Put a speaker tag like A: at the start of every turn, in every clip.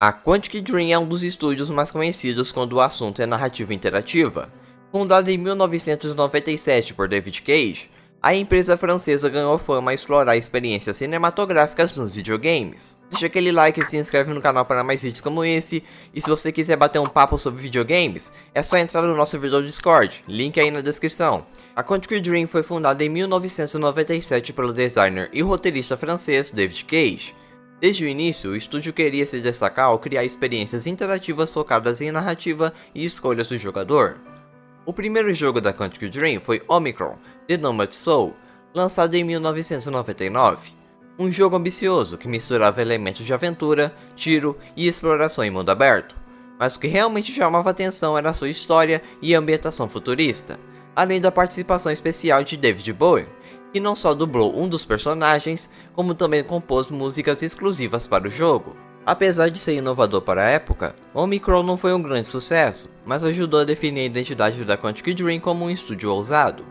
A: A Quantic Dream é um dos estúdios mais conhecidos quando o assunto é narrativa interativa. Fundada em 1997 por David Cage, a empresa francesa ganhou fama a explorar experiências cinematográficas nos videogames. Deixa aquele like e se inscreve no canal para mais vídeos como esse, e se você quiser bater um papo sobre videogames, é só entrar no nosso servidor do Discord, link aí na descrição. A Quantic Dream foi fundada em 1997 pelo designer e roteirista francês David Cage. Desde o início, o estúdio queria se destacar ao criar experiências interativas focadas em narrativa e escolhas do jogador. O primeiro jogo da Quantic Dream foi Omicron: The Nomad Soul, lançado em 1999. Um jogo ambicioso que misturava elementos de aventura, tiro e exploração em mundo aberto. Mas o que realmente chamava atenção era sua história e ambientação futurista, além da participação especial de David Bowie, que não só dublou um dos personagens, como também compôs músicas exclusivas para o jogo. Apesar de ser inovador para a época, Omicron não foi um grande sucesso, mas ajudou a definir a identidade da Quantic Dream como um estúdio ousado.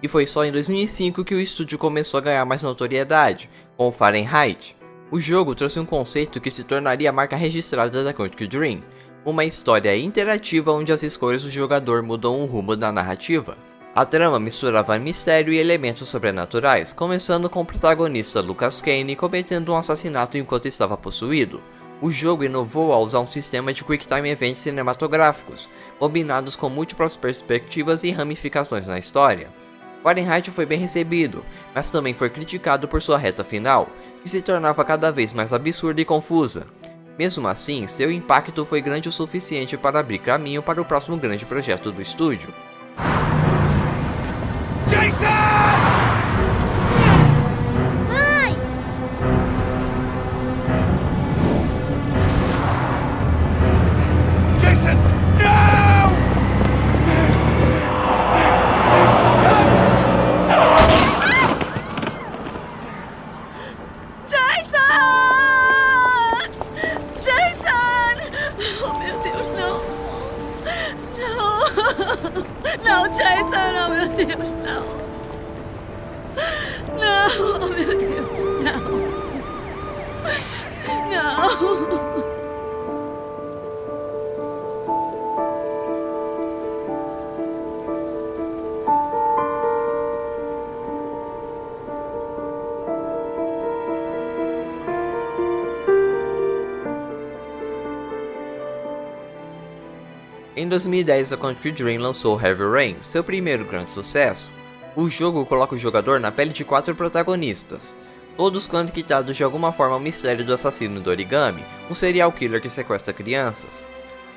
A: E foi só em 2005 que o estúdio começou a ganhar mais notoriedade, com Fahrenheit. O jogo trouxe um conceito que se tornaria a marca registrada da Quantic Dream, uma história interativa onde as escolhas do jogador mudam o rumo da narrativa. A trama misturava mistério e elementos sobrenaturais, começando com o protagonista Lucas Kane cometendo um assassinato enquanto estava possuído. O jogo inovou ao usar um sistema de Quick Time Events cinematográficos, combinados com múltiplas perspectivas e ramificações na história. Fahrenheit foi bem recebido, mas também foi criticado por sua reta final, que se tornava cada vez mais absurda e confusa. Mesmo assim, seu impacto foi grande o suficiente para abrir caminho para o próximo grande projeto do estúdio.
B: Jason!
C: Mãe!
B: Jason, no!
C: Jason! Jason! Oh, meu Deus, não! Não! Não, Jason! Oh, meu Deus, não! Não! Oh, meu Deus, não! Não!
A: Em 2010, a Quantic Dream lançou Heavy Rain, seu primeiro grande sucesso. O jogo coloca o jogador na pele de 4 protagonistas, todos conectados de alguma forma ao mistério do assassino do origami, um serial killer que sequestra crianças.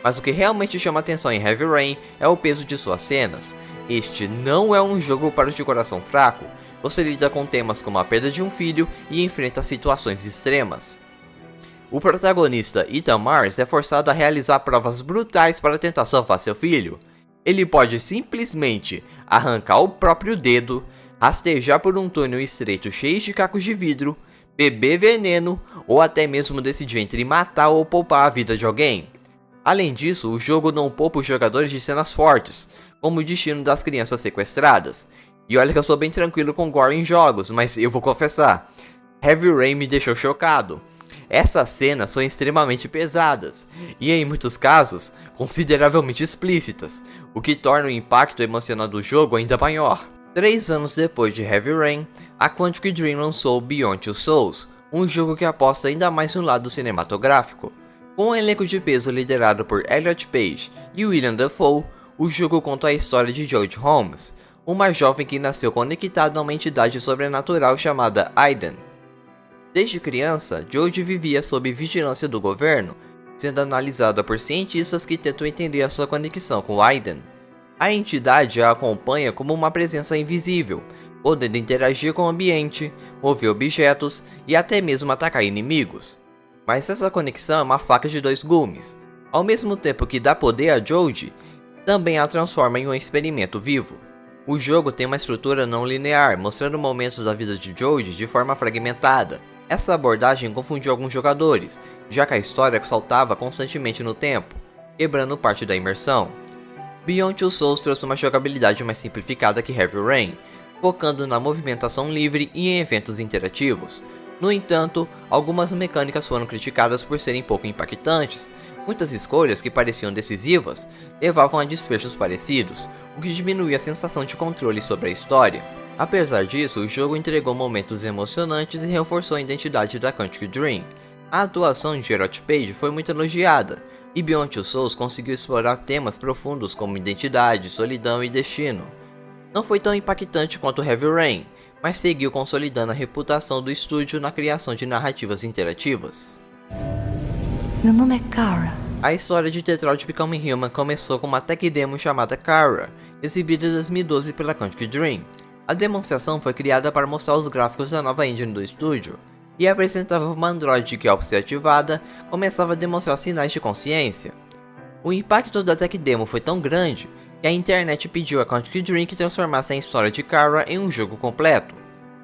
A: Mas o que realmente chama atenção em Heavy Rain é o peso de suas cenas. Este não é um jogo para os de coração fraco, você lida com temas como a perda de um filho e enfrenta situações extremas. O protagonista Ethan Mars é forçado a realizar provas brutais para tentar salvar seu filho. Ele pode simplesmente arrancar o próprio dedo, rastejar por um túnel estreito cheio de cacos de vidro, beber veneno ou até mesmo decidir entre matar ou poupar a vida de alguém. Além disso, o jogo não poupa os jogadores de cenas fortes, como o destino das crianças sequestradas. E olha que eu sou bem tranquilo com gore em jogos, mas eu vou confessar, Heavy Rain me deixou chocado. Essas cenas são extremamente pesadas, e em muitos casos, consideravelmente explícitas, o que torna o impacto emocional do jogo ainda maior. 3 anos depois de Heavy Rain, a Quantic Dream lançou Beyond Two Souls, um jogo que aposta ainda mais no lado cinematográfico. Com um elenco de peso liderado por Elliot Page e William Dafoe, o jogo conta a história de Jodie Holmes, uma jovem que nasceu conectada a uma entidade sobrenatural chamada Aiden. Desde criança, Jodie vivia sob vigilância do governo, sendo analisada por cientistas que tentam entender a sua conexão com Aiden. A entidade a acompanha como uma presença invisível, podendo interagir com o ambiente, mover objetos e até mesmo atacar inimigos. Mas essa conexão é uma faca de 2 gumes. Ao mesmo tempo que dá poder a Jodie, também a transforma em um experimento vivo. O jogo tem uma estrutura não linear, mostrando momentos da vida de Jodie de forma fragmentada. Essa abordagem confundiu alguns jogadores, já que a história saltava constantemente no tempo, quebrando parte da imersão. Beyond Two Souls trouxe uma jogabilidade mais simplificada que Heavy Rain, focando na movimentação livre e em eventos interativos. No entanto, algumas mecânicas foram criticadas por serem pouco impactantes. Muitas escolhas que pareciam decisivas levavam a desfechos parecidos, o que diminuía a sensação de controle sobre a história. Apesar disso, o jogo entregou momentos emocionantes e reforçou a identidade da Quantic Dream. A atuação de Geralt Page foi muito elogiada, e Beyond Two Souls conseguiu explorar temas profundos como identidade, solidão e destino. Não foi tão impactante quanto Heavy Rain, mas seguiu consolidando a reputação do estúdio na criação de narrativas interativas.
C: Meu nome é Kara.
A: A história de Detroit Become Human começou com uma tech demo chamada Kara, exibida em 2012 pela Quantic Dream. A demonstração foi criada para mostrar os gráficos da nova engine do estúdio, e apresentava uma Android que, ao ser ativada, começava a demonstrar sinais de consciência. O impacto da tech demo foi tão grande que a internet pediu a Quantic Dream que transformasse a história de Kara em um jogo completo.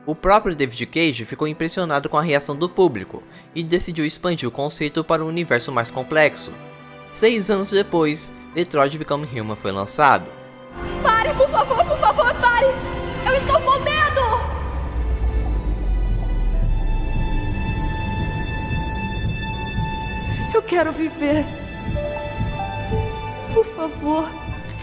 A: O próprio David Cage ficou impressionado com a reação do público e decidiu expandir o conceito para um universo mais complexo. 6 anos depois, Detroit Become Human foi lançado.
C: Pare, por favor, pare! Eu estou com medo! Eu quero viver. Por favor.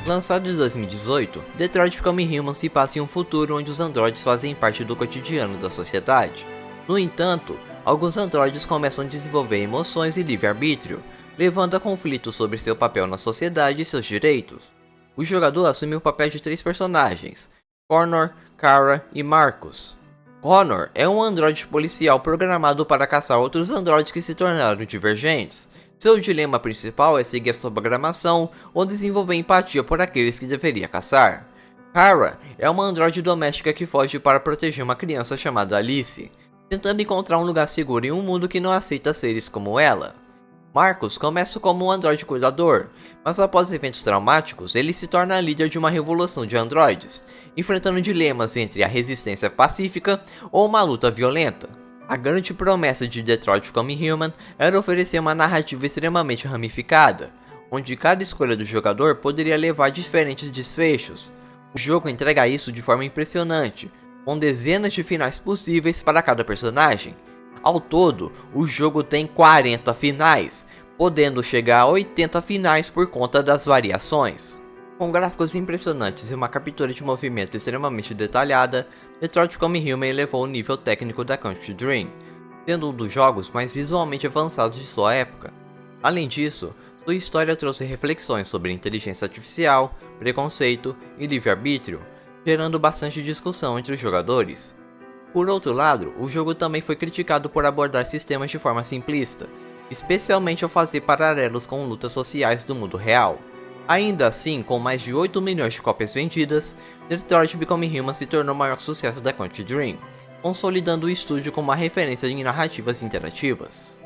A: Lançado em 2018, Detroit Become Human se passa em um futuro onde os androides fazem parte do cotidiano da sociedade. No entanto, alguns androides começam a desenvolver emoções e livre-arbítrio, levando a conflitos sobre seu papel na sociedade e seus direitos. O jogador assume o papel de 3 personagens, Connor, Kara e Marcus. Connor é um androide policial programado para caçar outros androides que se tornaram divergentes. Seu dilema principal é seguir a sua programação ou desenvolver empatia por aqueles que deveria caçar. Kara é uma androide doméstica que foge para proteger uma criança chamada Alice, tentando encontrar um lugar seguro em um mundo que não aceita seres como ela. Marcus começa como um androide cuidador, mas após eventos traumáticos, ele se torna líder de uma revolução de androides, enfrentando dilemas entre a resistência pacífica ou uma luta violenta. A grande promessa de Detroit Become Human era oferecer uma narrativa extremamente ramificada, onde cada escolha do jogador poderia levar a diferentes desfechos. O jogo entrega isso de forma impressionante, com dezenas de finais possíveis para cada personagem. Ao todo, o jogo tem 40 finais, podendo chegar a 80 finais por conta das variações. Com gráficos impressionantes e uma captura de movimento extremamente detalhada, Detroit Become Human elevou o nível técnico da Quantic Dream, sendo um dos jogos mais visualmente avançados de sua época. Além disso, sua história trouxe reflexões sobre inteligência artificial, preconceito e livre-arbítrio, gerando bastante discussão entre os jogadores. Por outro lado, o jogo também foi criticado por abordar sistemas de forma simplista, especialmente ao fazer paralelos com lutas sociais do mundo real. Ainda assim, com mais de 8 milhões de cópias vendidas, Detroit Become Human se tornou o maior sucesso da Quantic Dream, consolidando o estúdio como uma referência em narrativas interativas.